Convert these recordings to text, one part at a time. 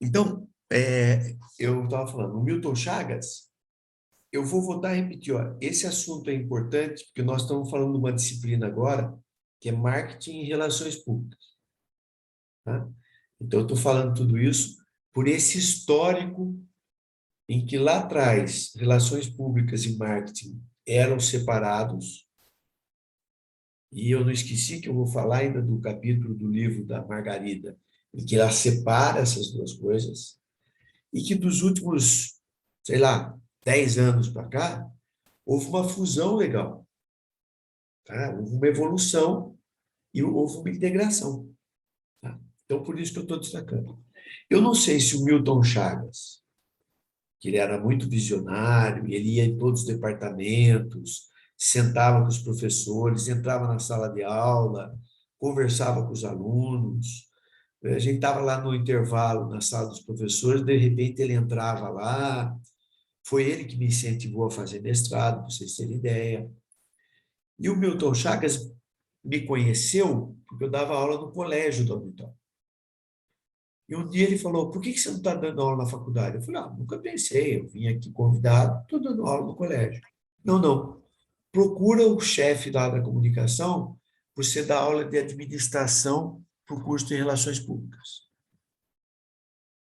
Então, eu estava falando, o Milton Chagas, eu vou voltar a repetir, ó, esse assunto é importante, porque nós estamos falando de uma disciplina agora, que é marketing e relações públicas, tá? Então, eu estou falando tudo isso por esse histórico em que lá atrás relações públicas e marketing eram separados, e eu não esqueci que eu vou falar ainda do capítulo do livro da Margarida, em que ela separa essas duas coisas, e que dos últimos, sei lá, 10 anos para cá, houve uma fusão legal, tá? Houve uma evolução e houve uma integração, tá? Então, por isso que eu estou destacando. Eu não sei se o Milton Chagas, que ele era muito visionário, ele ia em todos os departamentos, sentava com os professores, entrava na sala de aula, conversava com os alunos. A gente estava lá no intervalo, na sala dos professores, de repente ele entrava lá. Foi ele que me incentivou a fazer mestrado, para vocês terem ideia. E o Milton Chagas me conheceu porque eu dava aula no colégio do Milton. E um dia ele falou, por que você não está dando aula na faculdade? Eu falei, nunca pensei, eu vim aqui convidado, estou dando aula no colégio. Não, não. Procura o chefe lá da comunicação por você dar aula de administração para o curso de Relações Públicas.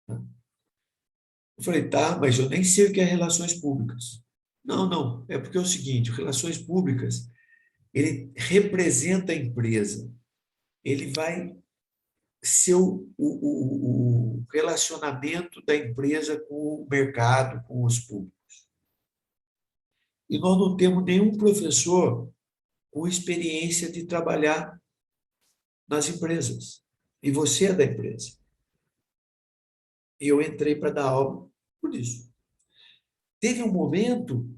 Eu falei, tá, mas eu nem sei o que é Relações Públicas. Não, não, é porque é o seguinte, Relações Públicas, ele representa a empresa, ele vai ser o relacionamento da empresa com o mercado, com os públicos. E nós não temos nenhum professor com experiência de trabalhar nas empresas. E você é da empresa. E eu entrei para dar aula por isso. Teve um momento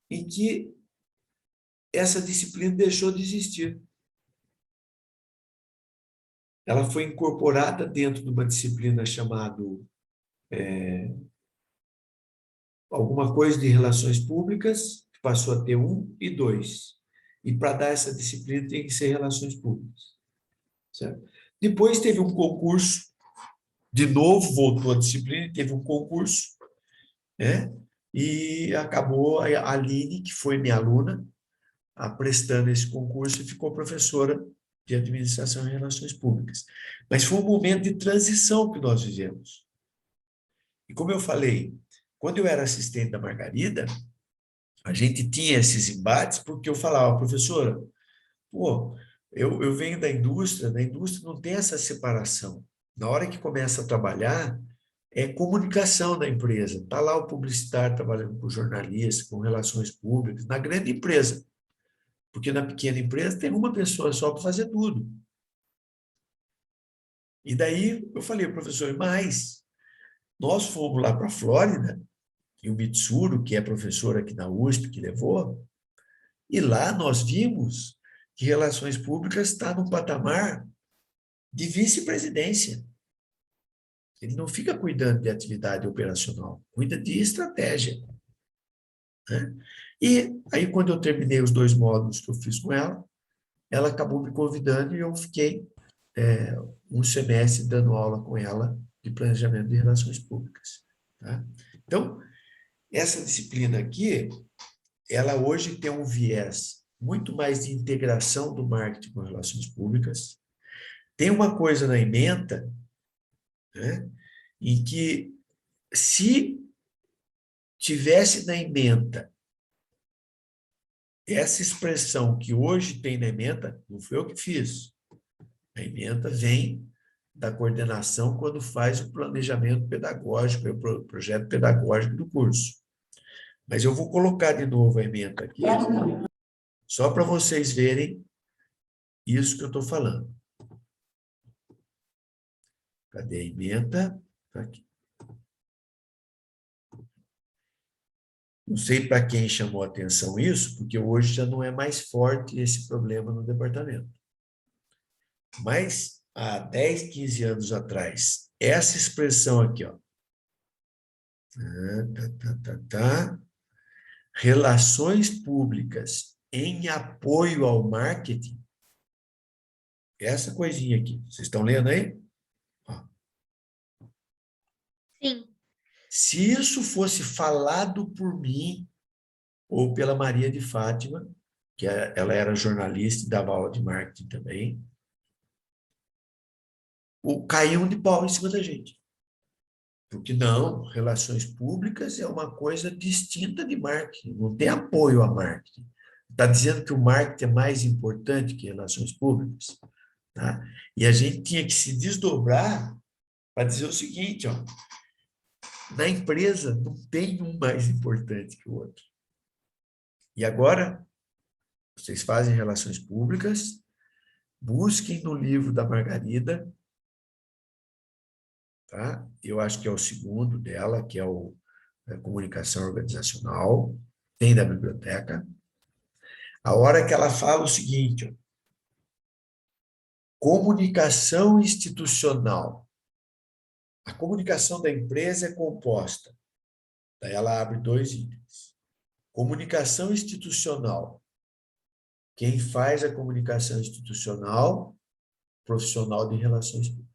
em que essa disciplina deixou de existir. Ela foi incorporada dentro de uma disciplina chamada alguma coisa de relações públicas, que passou a ter um e dois. E para dar essa disciplina tem que ser relações públicas. Certo? Depois teve um concurso, de novo voltou a disciplina, teve um concurso, né? E acabou a Aline, que foi minha aluna, prestando esse concurso e ficou professora de Administração e Relações Públicas. Mas foi um momento de transição que nós vivemos. E como eu falei, quando eu era assistente da Margarida, a gente tinha esses embates porque eu falava, professora, pô, eu venho da indústria não tem essa separação. Na hora que começa a trabalhar, é comunicação da empresa. Está lá o publicitário trabalhando com jornalista, com relações públicas, na grande empresa. Porque na pequena empresa tem uma pessoa só para fazer tudo. E daí eu falei, professor, mas nós fomos lá para a Flórida, e o Mitsuru, que é professor aqui na USP, que levou, e lá nós vimos que relações públicas está num patamar de vice-presidência. Ele não fica cuidando de atividade operacional, cuida de estratégia. Né? E aí, quando eu terminei os 2 módulos que eu fiz com ela, ela acabou me convidando e eu fiquei um semestre dando aula com ela de planejamento de relações públicas. Tá? Então, essa disciplina aqui, ela hoje tem um viés muito mais de integração do marketing com relações públicas. Tem uma coisa na ementa, né, em que se tivesse na ementa essa expressão que hoje tem na ementa, não foi eu que fiz. A ementa vem da coordenação quando faz o planejamento pedagógico, o projeto pedagógico do curso. Mas eu vou colocar de novo a ementa aqui, só para vocês verem isso que eu estou falando. Cadê a ementa? Tá aqui. Não sei para quem chamou a atenção isso, porque hoje já não é mais forte esse problema no departamento. Mas há 10, 15 anos atrás, essa expressão aqui, ó, relações públicas em apoio ao marketing, essa coisinha aqui, vocês estão lendo aí? Ó. Se isso fosse falado por mim ou pela Maria de Fátima, que ela era jornalista e dava aula de marketing também, caíam de pau em cima da gente. Porque não, relações públicas é uma coisa distinta de marketing, não tem apoio a marketing. Está dizendo que o marketing é mais importante que relações públicas? Tá? E a gente tinha que se desdobrar para dizer o seguinte, ó, na empresa não tem um mais importante que o outro. E agora, vocês fazem relações públicas, busquem no livro da Margarida, tá? Eu acho que é o segundo dela, que é o Comunicação Organizacional, tem da biblioteca. A hora que ela fala o seguinte, ó, comunicação institucional. A comunicação da empresa é composta. Daí ela abre 2 itens. Comunicação institucional. Quem faz a comunicação institucional? Profissional de relações públicas.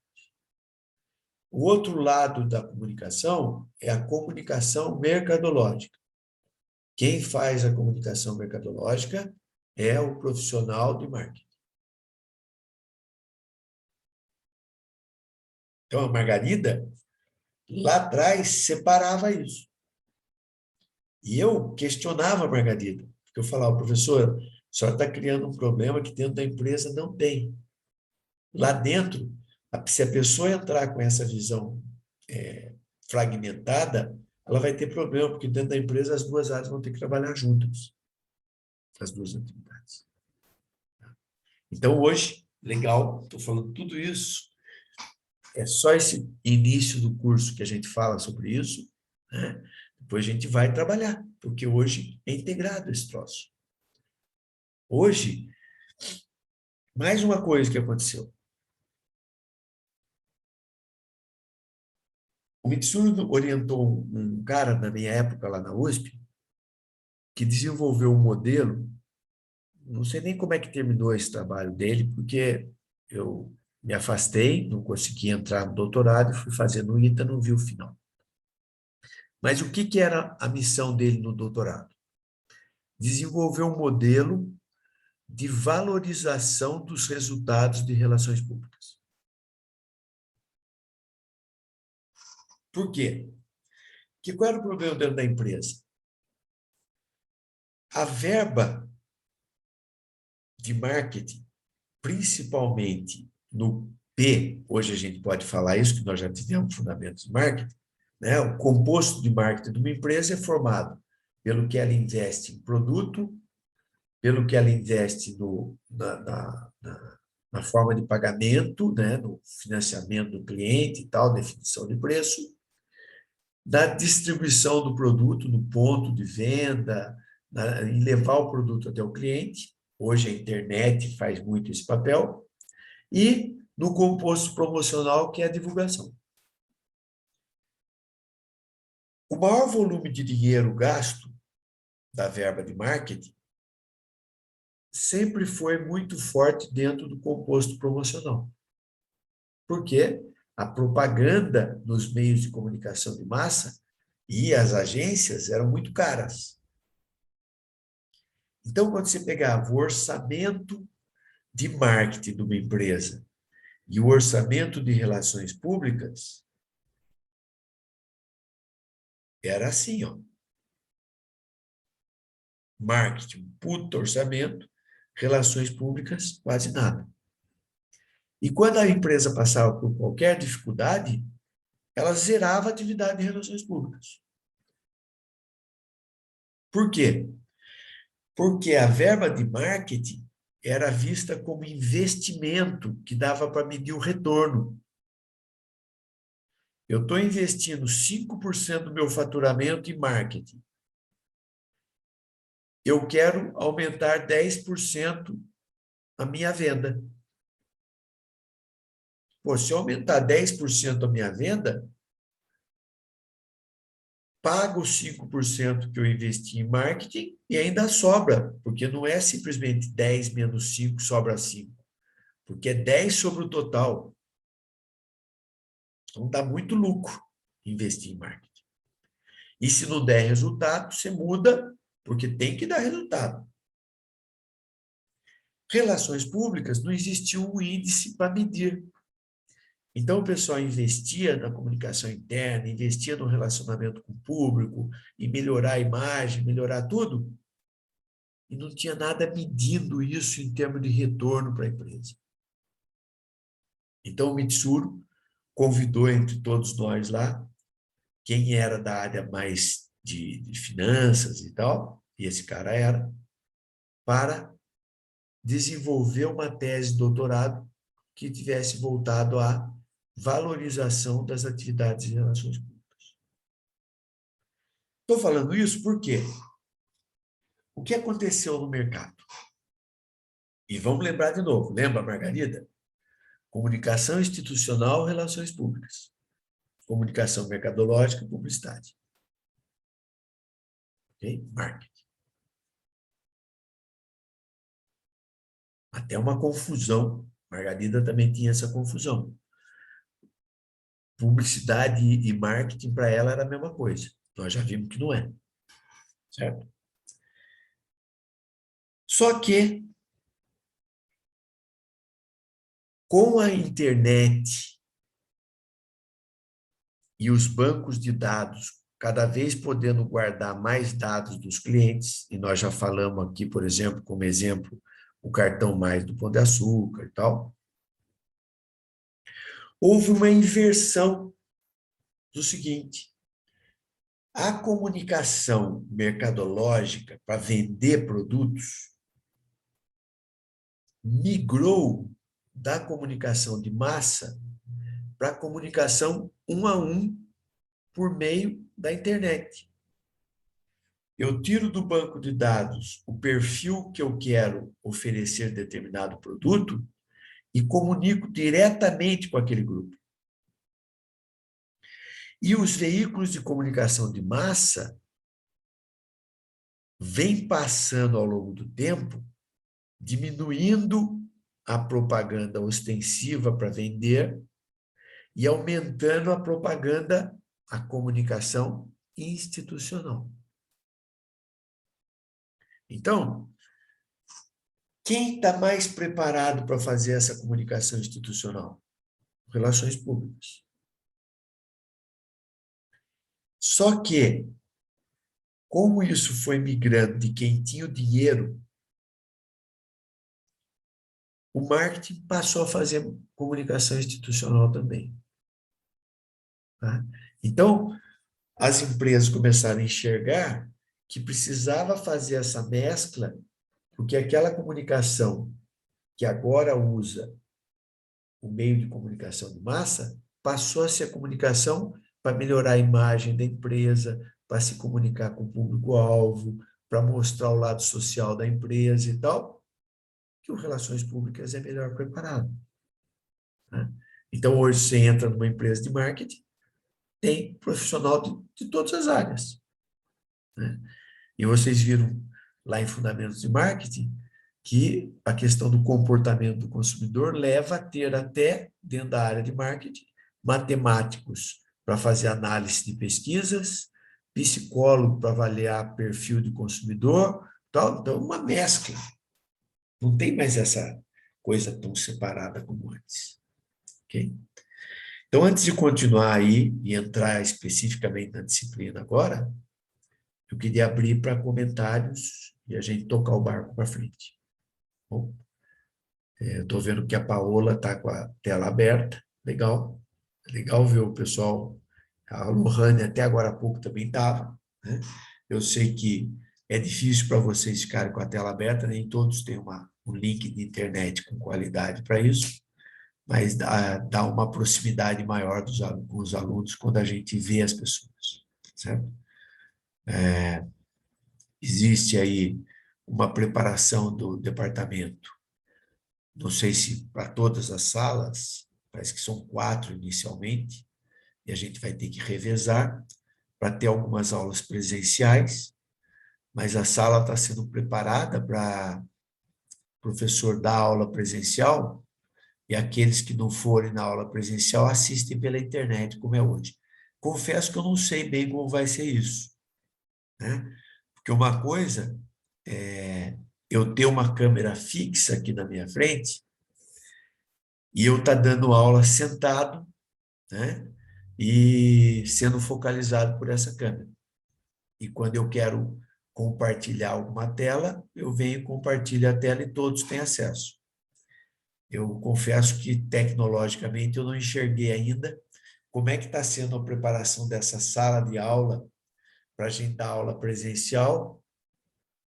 O outro lado da comunicação é a comunicação mercadológica. Quem faz a comunicação mercadológica é o profissional de marketing. Então, a Margarida, lá atrás, separava isso. E eu questionava a Margarida, porque eu falava, professora, a senhora está criando um problema que dentro da empresa não tem. Lá dentro, se a pessoa entrar com essa visão fragmentada, ela vai ter problema, porque dentro da empresa as duas áreas vão ter que trabalhar juntas, as duas atividades. Então, hoje, legal, estou falando tudo isso, é só esse início do curso que a gente fala sobre isso, né? Depois a gente vai trabalhar, porque hoje é integrado esse troço. Hoje, mais uma coisa que aconteceu. O Mitsuru orientou um cara, na minha época, lá na USP, que desenvolveu um modelo, não sei nem como é que terminou esse trabalho dele, porque eu me afastei, não consegui entrar no doutorado, fui fazer no ITA, não vi o final. Mas o que era a missão dele no doutorado? Desenvolver um modelo de valorização dos resultados de relações públicas. Por quê? Porque qual era o problema dentro da empresa? A verba de marketing, principalmente no P, hoje a gente pode falar isso, que nós já tivemos fundamentos de marketing, né? O composto de marketing de uma empresa é formado pelo que ela investe em produto, pelo que ela investe na forma de pagamento, né? No financiamento do cliente e tal, definição de preço, da distribuição do produto no ponto de venda, em levar o produto até o cliente. Hoje a internet faz muito esse papel. E no composto promocional, que é a divulgação. O maior volume de dinheiro gasto da verba de marketing sempre foi muito forte dentro do composto promocional. Porque a propaganda nos meios de comunicação de massa e as agências eram muito caras. Então, quando você pegava o orçamento de marketing de uma empresa e o orçamento de relações públicas, era assim, ó. Marketing, puto orçamento, relações públicas, quase nada. E quando a empresa passava por qualquer dificuldade, ela zerava a atividade de relações públicas. Por quê? Porque a verba de marketing era vista como investimento que dava para medir o retorno. Eu estou investindo 5% do meu faturamento em marketing. Eu quero aumentar 10% a minha venda. Pô, se eu aumentar 10% a minha venda, pago os 5% que eu investi em marketing e ainda sobra, porque não é simplesmente 10 menos 5 sobra 5, porque é 10 sobre o total. Então dá muito lucro investir em marketing. E se não der resultado, você muda, porque tem que dar resultado. Relações públicas, não existia um índice para medir. Então, o pessoal investia na comunicação interna, investia no relacionamento com o público, em melhorar a imagem, melhorar tudo, e não tinha nada medindo isso em termos de retorno para a empresa. Então, o Mitsuru convidou entre todos nós lá, quem era da área mais de finanças e tal, e esse cara era, para desenvolver uma tese de doutorado que tivesse voltado à valorização das atividades de relações públicas. Estou falando isso porque o que aconteceu no mercado? E vamos lembrar de novo, lembra, Margarida? Comunicação institucional, relações públicas. Comunicação mercadológica e publicidade. Ok? Marketing. Até uma confusão. Margarida também tinha essa confusão. Publicidade e marketing, para ela, era a mesma coisa. Nós já vimos que não é. Certo? Só que, com a internet e os bancos de dados cada vez podendo guardar mais dados dos clientes, e nós já falamos aqui, por exemplo, como exemplo, o cartão mais do Pão de Açúcar e tal, houve uma inversão do seguinte: a comunicação mercadológica para vender produtos migrou da comunicação de massa para a comunicação um a um por meio da internet. Eu tiro do banco de dados o perfil que eu quero oferecer determinado produto e comunico diretamente com aquele grupo. E os veículos de comunicação de massa vêm passando ao longo do tempo, diminuindo a propaganda ostensiva para vender e aumentando a propaganda, a comunicação institucional. Então, quem está mais preparado para fazer essa comunicação institucional? Relações públicas. Só que, como isso foi migrando de quem tinha o dinheiro, o marketing passou a fazer comunicação institucional também. Tá? Então, as empresas começaram a enxergar que precisava fazer essa mescla, porque aquela comunicação que agora usa o meio de comunicação de massa passou a ser a comunicação para melhorar a imagem da empresa, para se comunicar com o público-alvo, para mostrar o lado social da empresa e tal, que o Relações Públicas é melhor preparado. Né? Então, hoje você entra numa empresa de marketing, tem profissional de todas as áreas. Né? E vocês viram lá em Fundamentos de Marketing que a questão do comportamento do consumidor leva a ter até, dentro da área de marketing, matemáticos para fazer análise de pesquisas, psicólogo para avaliar perfil de consumidor, tal. Então, uma mescla. Não tem mais essa coisa tão separada como antes. Ok? Então, antes de continuar aí e entrar especificamente na disciplina agora, eu queria abrir para comentários e a gente tocar o barco para frente. Bom, eu estou vendo que a Paola está com a tela aberta. Legal. Legal ver o pessoal. A Lohane até agora há pouco também estava. Né? Eu sei que é difícil para vocês ficarem com a tela aberta, nem todos têm um link de internet com qualidade para isso, mas dá uma proximidade maior com os alunos quando a gente vê as pessoas, certo? Existe aí uma preparação do departamento, não sei se para todas as salas, parece que são 4 inicialmente, e a gente vai ter que revezar para ter algumas aulas presenciais, mas a sala está sendo preparada para o professor dar aula presencial, e aqueles que não forem na aula presencial assistem pela internet, como é hoje. Confesso que eu não sei bem como vai ser isso, né? Porque uma coisa é eu ter uma câmera fixa aqui na minha frente e eu estar dando aula sentado, né? E sendo focalizado por essa câmera. E quando eu quero compartilhar alguma tela, eu venho e compartilho a tela e todos têm acesso. Eu confesso que tecnologicamente eu não enxerguei ainda como é que está sendo a preparação dessa sala de aula para a gente dar aula presencial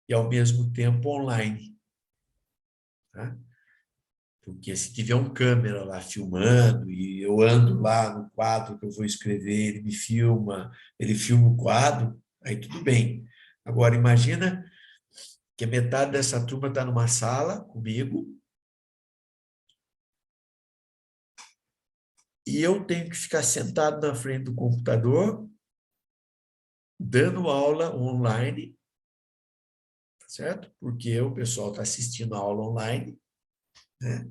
e ao mesmo tempo online, tá? Porque se tiver um câmera lá filmando e eu ando lá no quadro que eu vou escrever, ele filma o quadro, aí tudo bem. Agora, imagina que a metade dessa turma está numa sala comigo e eu tenho que ficar sentado na frente do computador, dando aula online, certo? Porque o pessoal está assistindo a aula online, né?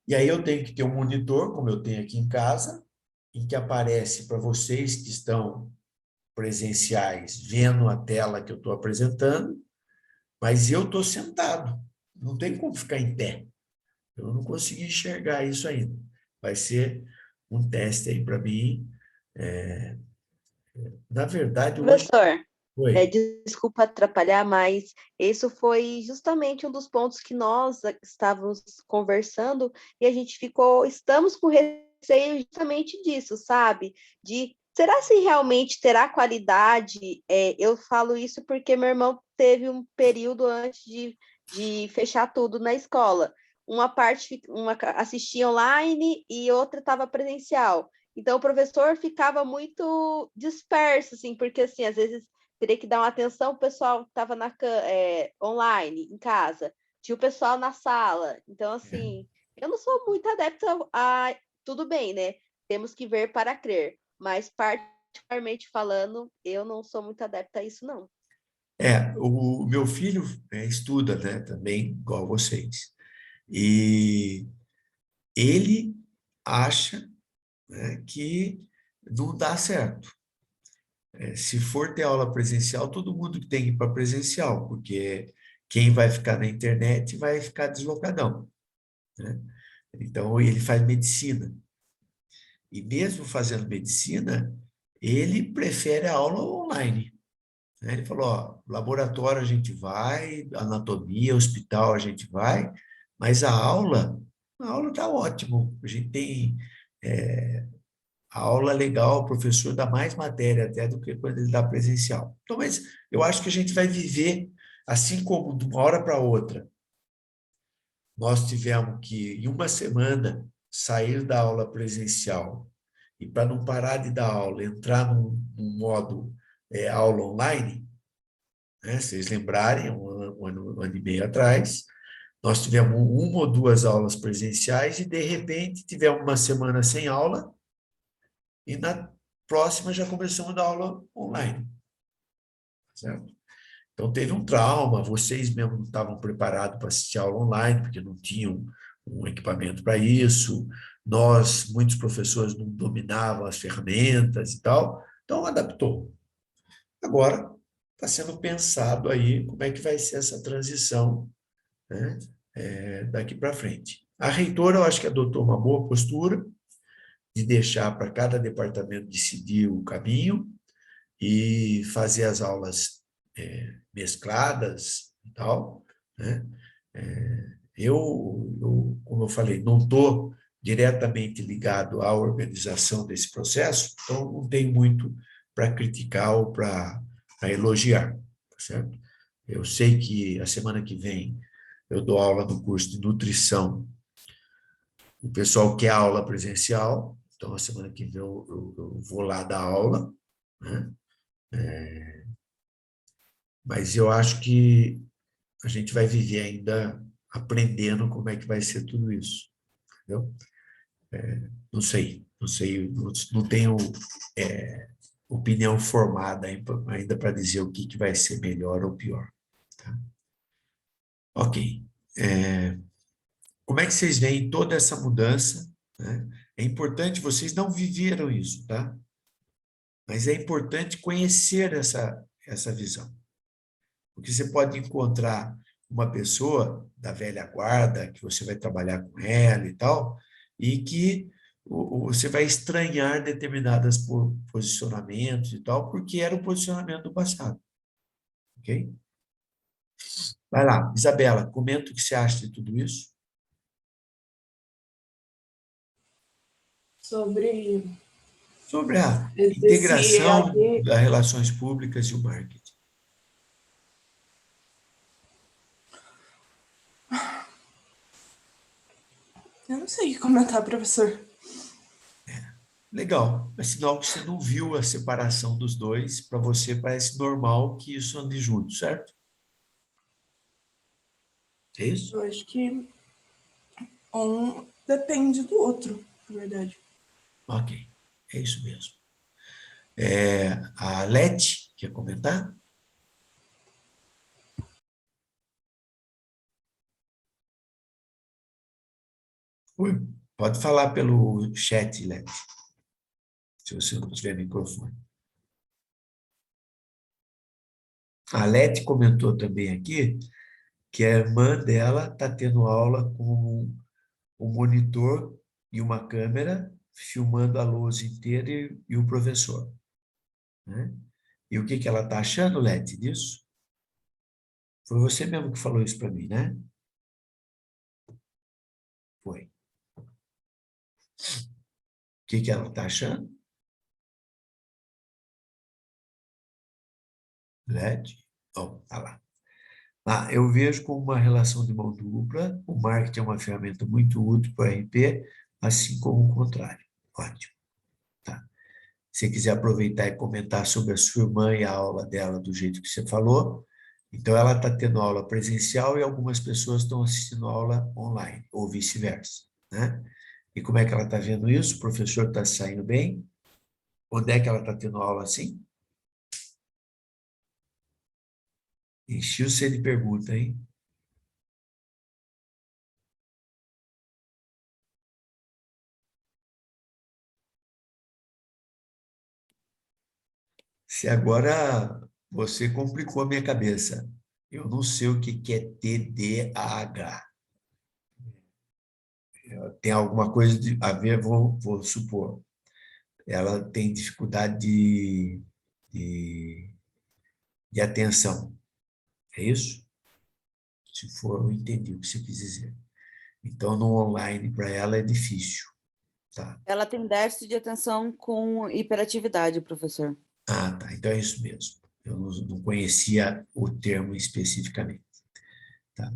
E aí eu tenho que ter um monitor, como eu tenho aqui em casa, em que aparece para vocês que estão presenciais vendo a tela que eu estou apresentando, mas eu estou sentado, não tem como ficar em pé. Eu não consegui enxergar isso ainda. Vai ser um teste aí para mim. É, na verdade, hoje Professor, foi. desculpa atrapalhar, mas isso foi justamente um dos pontos que nós estávamos conversando e a gente estamos com receio justamente disso, sabe? De será se realmente terá qualidade? Eu falo isso porque meu irmão teve um período antes de fechar tudo na escola. Uma parte assistia online e outra estava presencial. Então, o professor ficava muito disperso, assim, porque, assim, às vezes teria que dar uma atenção, o pessoal estava online, em casa, tinha o pessoal na sala. Então, assim, eu não sou muito adepta a. Tudo bem, né? Temos que ver para crer, mas, particularmente falando, eu não sou muito adepta a isso, não. O meu filho estuda, né, também, igual vocês. E ele acha, né, que não dá certo. Se for ter aula presencial, todo mundo tem que ir para presencial, porque quem vai ficar na internet vai ficar deslocadão, né? Então, ele faz medicina. E mesmo fazendo medicina, ele prefere a aula online, né? Ele falou, ó, laboratório a gente vai, anatomia, hospital a gente vai, mas a aula está ótimo. A gente tem a aula legal, o professor dá mais matéria até do que quando ele dá presencial. Então, mas eu acho que a gente vai viver assim como de uma hora para outra. Nós tivemos que, em uma semana, sair da aula presencial e para não parar de dar aula, entrar num modo aula online, né? Se vocês lembrarem, um ano e meio atrás, nós tivemos uma ou duas aulas presenciais e, de repente, tivemos uma semana sem aula e na próxima já começamos a dar aula online, certo? Então, teve um trauma, vocês mesmo não estavam preparados para assistir aula online, porque não tinham um equipamento para isso, nós, muitos professores não dominavam as ferramentas e tal, então adaptou. Agora, está sendo pensado aí como é que vai ser essa transição, né, daqui para frente. A reitora, eu acho que adotou uma boa postura de deixar para cada departamento decidir o caminho e fazer as aulas mescladas e tal, né? Como eu falei, não estou diretamente ligado à organização desse processo, então não tenho muito para criticar ou para elogiar, tá certo? Eu sei que a semana que vem eu dou aula no curso de nutrição. O pessoal quer aula presencial, então a semana que vem eu vou lá dar aula, né? Mas eu acho que a gente vai viver ainda aprendendo como é que vai ser tudo isso, entendeu? Não sei, não tenho opinião formada ainda para dizer o que vai ser melhor ou pior, tá? Ok. É, como é que vocês veem toda essa mudança, né? É importante, vocês não viveram isso, tá? Mas é importante conhecer essa visão. Porque você pode encontrar uma pessoa da velha guarda, que você vai trabalhar com ela e tal, e que você vai estranhar determinados posicionamentos e tal, porque era o posicionamento do passado. Ok? Vai lá, Isabela, comenta o que você acha de tudo isso. Sobre Sobre a esse integração EAD, das relações públicas e o marketing. eu não sei o que comentar, professor. Legal, é sinal que você não viu a separação dos dois, para você parece normal que isso ande junto, certo? É isso? Eu acho que um depende do outro, na verdade. Ok, é isso mesmo. A Leti, quer comentar? Oi, pode falar pelo chat, Leti, se você não tiver microfone. A Leti comentou também aqui que a irmã dela está tendo aula com um monitor e uma câmera, filmando a lousa inteira e o professor, né? E o que que ela está achando, Leti, disso? Foi você mesmo que falou isso para mim, né? Foi. O que que ela está achando? Leti? Oh, tá lá. Eu vejo como uma relação de mão dupla, o marketing é uma ferramenta muito útil para o RP, assim como o contrário. Ótimo. Tá. Se você quiser aproveitar e comentar sobre a sua irmã e a aula dela do jeito que você falou, então ela está tendo aula presencial e algumas pessoas estão assistindo aula online, ou vice-versa, né? E como é que ela está vendo isso? O professor está saindo bem? Onde é que ela está tendo aula assim? Encheu-se de pergunta, hein? Se agora você complicou a minha cabeça. Eu não sei o que que é TDAH. Tem alguma coisa a ver, vou supor. Ela tem dificuldade de, de atenção. É isso? Se for, eu entendi o que você quis dizer. Então, no online, para ela, é difícil. Tá? Ela tem déficit de atenção com hiperatividade, professor. Ah, tá. Então é isso mesmo. Eu não conhecia o termo especificamente. Tá?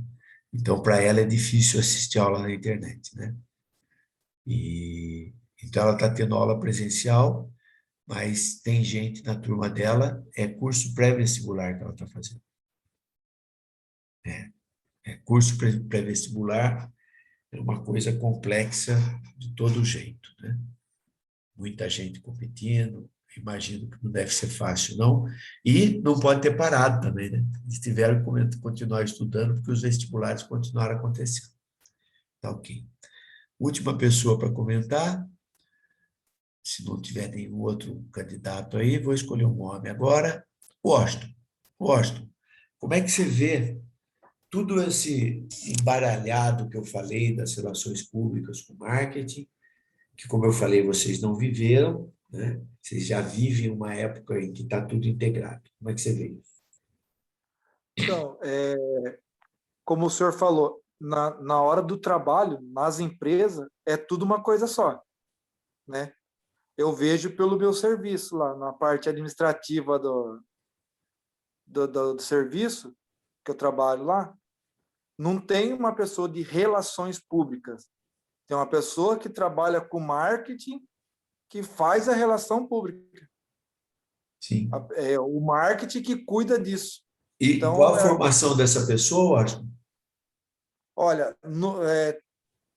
Então, para ela é difícil assistir aula na internet, né? Então, ela está tendo aula presencial, mas tem gente na turma dela, é curso pré-vestibular que ela está fazendo. É curso pré-vestibular, é uma coisa complexa de todo jeito, né? Muita gente competindo, imagino que não deve ser fácil, não. E não pode ter parado também, né? Eles tiveram que continuar estudando, porque os vestibulares continuaram acontecendo. Tá ok. Última pessoa para comentar. Se não tiver nenhum outro candidato aí, vou escolher um nome agora. Washington. Washington, como é que você vê tudo esse embaralhado que eu falei das relações públicas com marketing, que, como eu falei, vocês não viveram, né? Vocês já vivem uma época em que está tudo integrado. Como é que você vê isso? Então, como o senhor falou, na hora do trabalho, nas empresas, é tudo uma coisa só, né? Eu vejo pelo meu serviço lá, na parte administrativa do serviço, que eu trabalho lá, não tem uma pessoa de relações públicas. Tem uma pessoa que trabalha com marketing que faz a relação pública. Sim. É o marketing que cuida disso. E Então, qual a formação dessa pessoa, Washington? olha,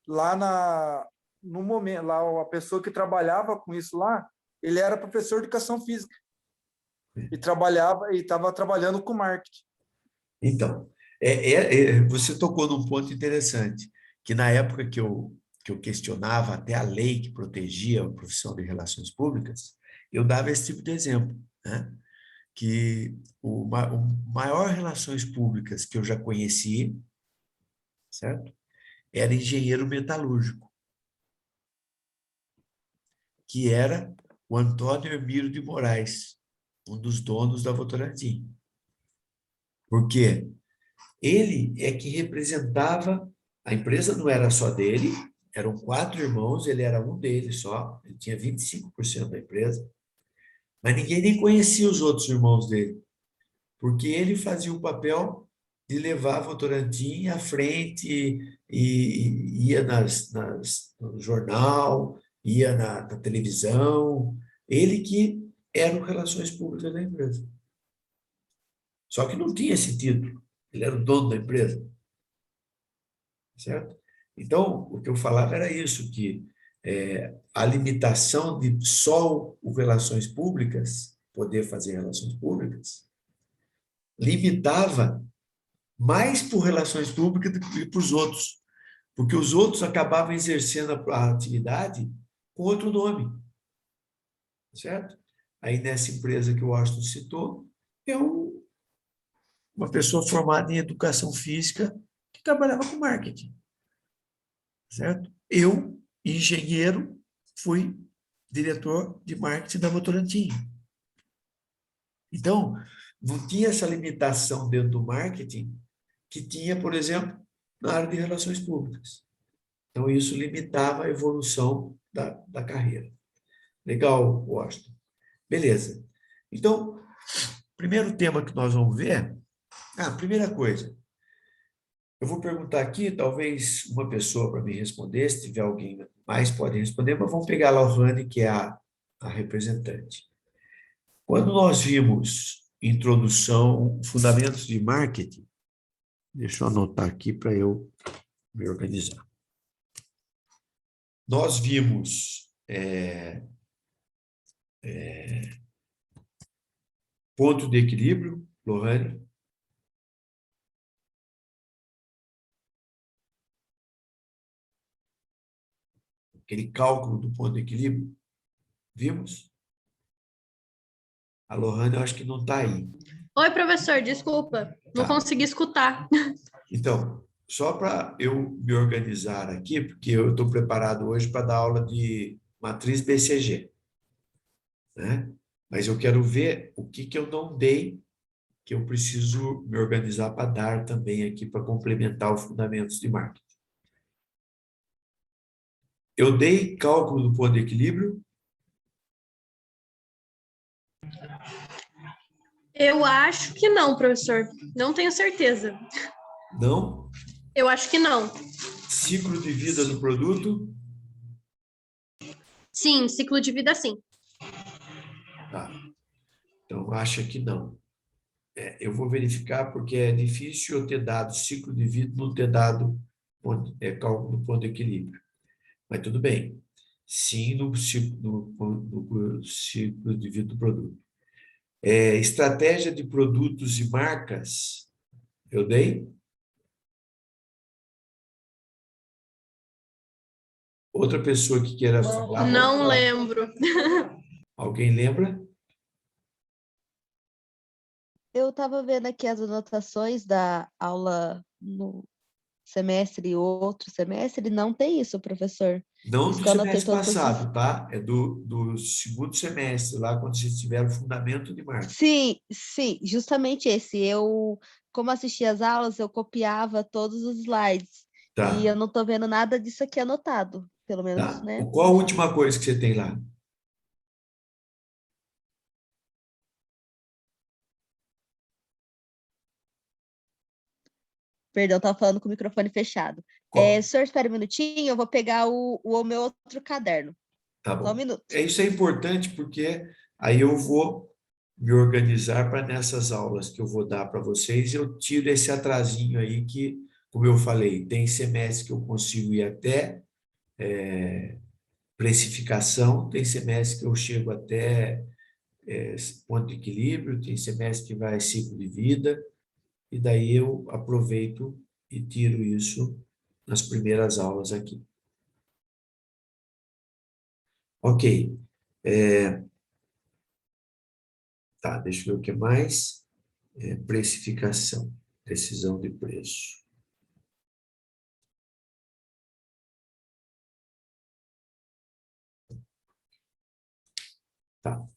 lá no momento, lá a pessoa que trabalhava com isso lá, ele era professor de educação física e trabalhava e estava trabalhando com marketing. Então, você tocou num ponto interessante, que na época que eu questionava até a lei que protegia a profissão de relações públicas, eu dava esse tipo de exemplo, né? Que o maior relações públicas que eu já conheci, certo? Era engenheiro metalúrgico, que era o Antônio Hermílio de Moraes, um dos donos da Votorantim. Por quê? Ele é que representava, a empresa não era só dele, eram 4 irmãos, ele era um deles só, ele tinha 25% da empresa, mas ninguém nem conhecia os outros irmãos dele, porque ele fazia o papel de levar a Votorantim à frente e ia no jornal, ia na televisão, ele que era o Relações Públicas da empresa. Só que não tinha esse título, ele era o dono da empresa, certo? Então, o que eu falava era isso, que a limitação de só o Relações Públicas, poder fazer relações públicas, limitava mais por relações públicas do que para os outros, porque os outros acabavam exercendo a atividade com outro nome, certo? Aí nessa empresa que o Washington citou, é uma pessoa formada em educação física que trabalhava com marketing, certo? Eu, engenheiro, fui diretor de marketing da Votorantim. Então, não tinha essa limitação dentro do marketing que tinha, por exemplo, na área de relações públicas. Então, isso limitava a evolução da carreira. Legal, Washington. Beleza. Então, primeiro tema que nós vamos ver. Primeira coisa. Eu vou perguntar aqui, talvez uma pessoa para me responder, se tiver alguém mais pode responder, mas vamos pegar a Lohane, que é a representante. Quando nós vimos introdução, fundamentos de marketing, deixa eu anotar aqui para eu me organizar. Nós vimos ponto de equilíbrio, Lohane. Aquele cálculo do ponto de equilíbrio, vimos? A Lohane, eu acho que não está aí. Oi, professor, desculpa, não Tá. consegui escutar. Então, só para eu me organizar aqui, porque eu estou preparado hoje para dar aula de matriz BCG, né? Mas eu quero ver o que eu não dei, que eu preciso me organizar para dar também aqui, para complementar os fundamentos de marketing. Eu dei cálculo do ponto de equilíbrio? Eu acho que não, professor, não tenho certeza. Não? Eu acho que não. Ciclo de vida do produto? Sim, ciclo de vida, sim. Tá. Então, acha que não. Eu vou verificar porque é difícil eu ter dado ciclo de vida, não ter dado cálculo do ponto de equilíbrio. Mas tudo bem. Sim, no ciclo de vida do produto. Estratégia de produtos e marcas, eu dei? Outra pessoa que queira falar? Não lembro. Alguém lembra? Eu estava vendo aqui as anotações da aula no semestre e outro semestre, não tem isso, professor. Não Isso do que eu anotei semestre todos esses. passado, tá? É do segundo semestre, lá quando vocês tiveram o fundamento de marketing. Sim, justamente esse. Eu, como assistia as aulas, eu copiava todos os slides. Tá, E eu não estou vendo nada disso aqui anotado, pelo menos, tá. né? Qual a última coisa que você tem lá? Perdão, estava falando com o microfone fechado. Qual? Senhor, espera um minutinho, eu vou pegar o meu outro caderno. Tá Só um bom. minuto. Isso é importante porque aí eu vou me organizar para nessas aulas que eu vou dar para vocês, eu tiro esse atrasinho aí que, como eu falei, tem semestre que eu consigo ir até precificação, tem semestre que eu chego até ponto de equilíbrio, tem semestre que vai ciclo de vida, e daí eu aproveito e tiro isso nas primeiras aulas aqui. Ok. Tá, deixa eu ver o que mais. Precificação, decisão de preço. Tá.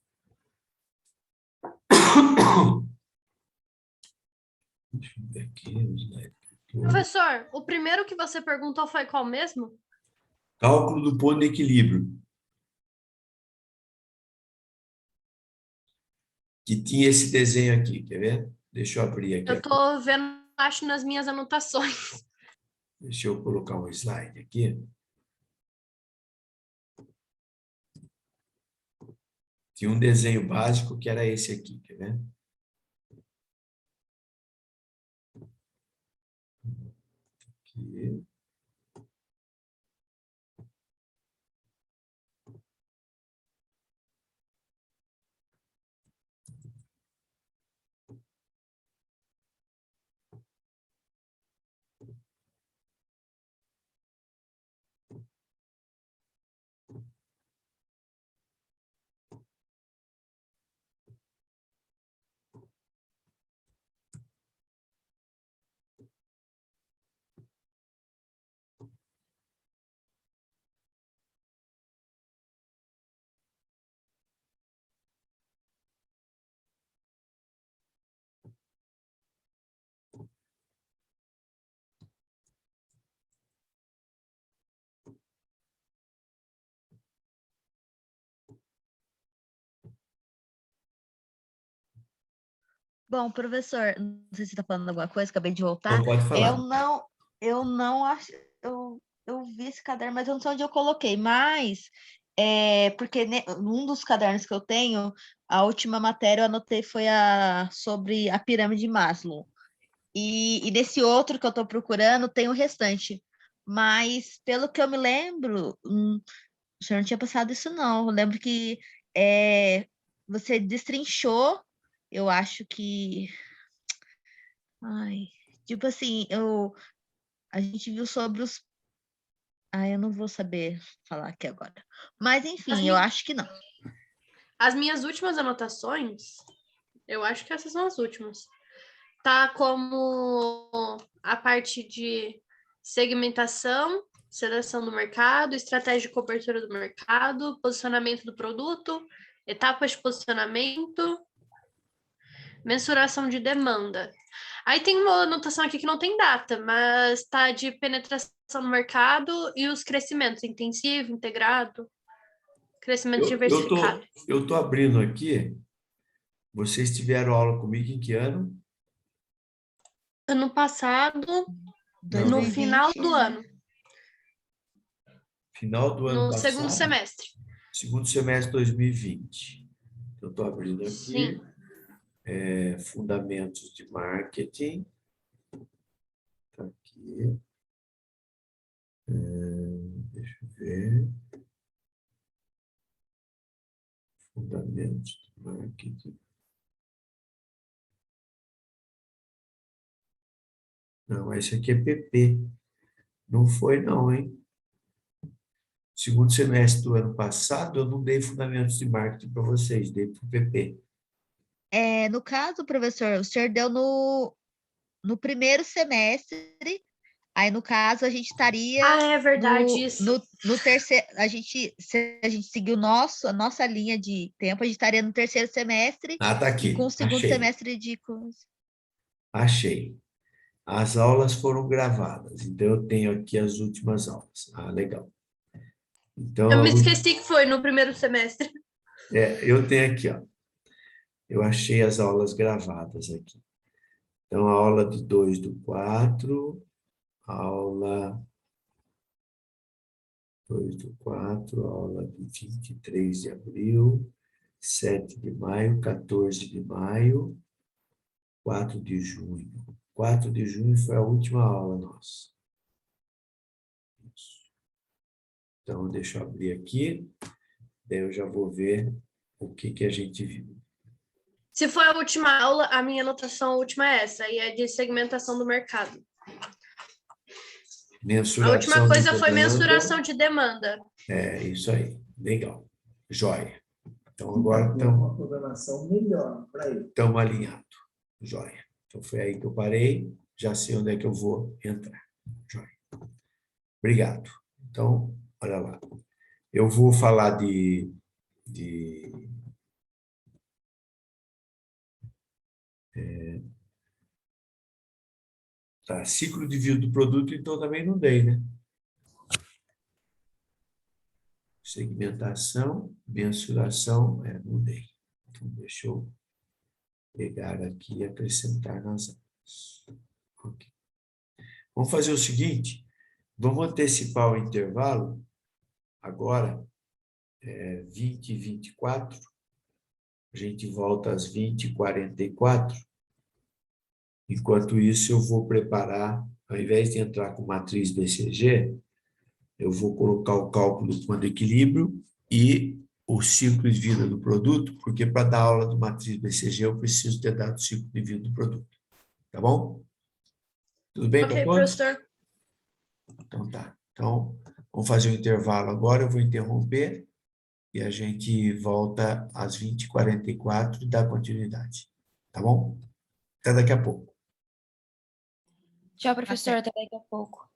Deixa eu ver aqui o slide. Professor, o primeiro que você perguntou foi qual mesmo? Cálculo do ponto de equilíbrio. Que tinha esse desenho aqui, quer ver? Deixa eu abrir aqui. Eu tô vendo, acho, nas minhas anotações. Deixa eu colocar um slide aqui. Tinha um desenho básico que era esse aqui, quer ver? Aqui. Bom, professor, não sei se você está falando alguma coisa, acabei de voltar. Não pode falar. Eu não acho, eu vi esse caderno, mas eu não sei onde eu coloquei. Mas porque num dos cadernos que eu tenho, a última matéria eu anotei foi sobre a pirâmide de Maslow. E nesse outro que eu estou procurando tem o restante. Mas pelo que eu me lembro, o senhor não tinha passado isso, não. Eu lembro que você destrinchou, eu acho que. Ai, tipo assim, a gente viu sobre os. Eu não vou saber falar aqui agora. Mas, enfim, eu acho que não. As minhas últimas anotações, eu acho que essas são as últimas. Tá como a parte de segmentação, seleção do mercado, estratégia de cobertura do mercado, posicionamento do produto, etapas de posicionamento, mensuração de demanda. Aí tem uma anotação aqui que não tem data, mas tá de penetração no mercado e os crescimentos intensivo, integrado, crescimento diversificado. Eu tô abrindo aqui. Vocês tiveram aula comigo em que ano? Ano passado, Não, no 2020, final do ano, final do ano no segundo passado? semestre. Segundo semestre de 2020. Eu estou abrindo aqui. Sim. Fundamentos de marketing. Está aqui. Deixa eu ver. Fundamentos de marketing. Não, esse aqui é PP. Não foi, não, hein? Segundo semestre do ano passado, eu não dei fundamentos de marketing para vocês, dei para o PP. No caso, professor, o senhor deu no primeiro semestre. Aí, no caso, a gente estaria É verdade isso. no terceiro. Se a gente seguir a nossa linha de tempo, a gente estaria no terceiro semestre Tá e com aqui. o segundo Achei. semestre de coisa. Achei. As aulas foram gravadas, então eu tenho aqui as últimas aulas. Legal. Então, Eu me esqueci que foi no primeiro semestre. eu tenho aqui, ó. Eu achei as aulas gravadas aqui. Então, a aula de 2/4, aula 2/4, aula de 23 de abril, 7 de maio, 14 de maio, 4 de junho. 4 de junho foi a última aula nossa. Isso. Então, deixa eu abrir aqui, daí eu já vou ver o que a gente viu. Se foi a última aula, a minha anotação última é essa, e é de segmentação do mercado. Mensuração A última coisa de foi demanda. mensuração de demanda. Isso aí. Legal. Joia. Então, agora Tem uma programação melhor para ele. estamos alinhados. Joia. Então, foi aí que eu parei. Já sei onde é que eu vou entrar. Joia. Obrigado. Então, olha lá. Eu vou falar tá, ciclo de vida do produto, então também não dei, né? Segmentação, mensuração, não dei. Então, deixa eu pegar aqui e acrescentar nas áreas. Ok. Vamos fazer o seguinte, vamos antecipar o intervalo, agora, 20h24, a gente volta às 20h44, enquanto isso eu vou preparar, ao invés de entrar com matriz BCG, eu vou colocar o cálculo do plano de equilíbrio e o ciclo de vida do produto, porque para dar aula do matriz BCG eu preciso ter dado o ciclo de vida do produto. Tá bom? Tudo bem para Ok, todos? professor. Então tá. Então, vamos fazer um intervalo agora, eu vou interromper e a gente volta às 20h44 e dá continuidade. Tá bom? Até daqui a pouco. Tchau, professor. Até daqui a pouco.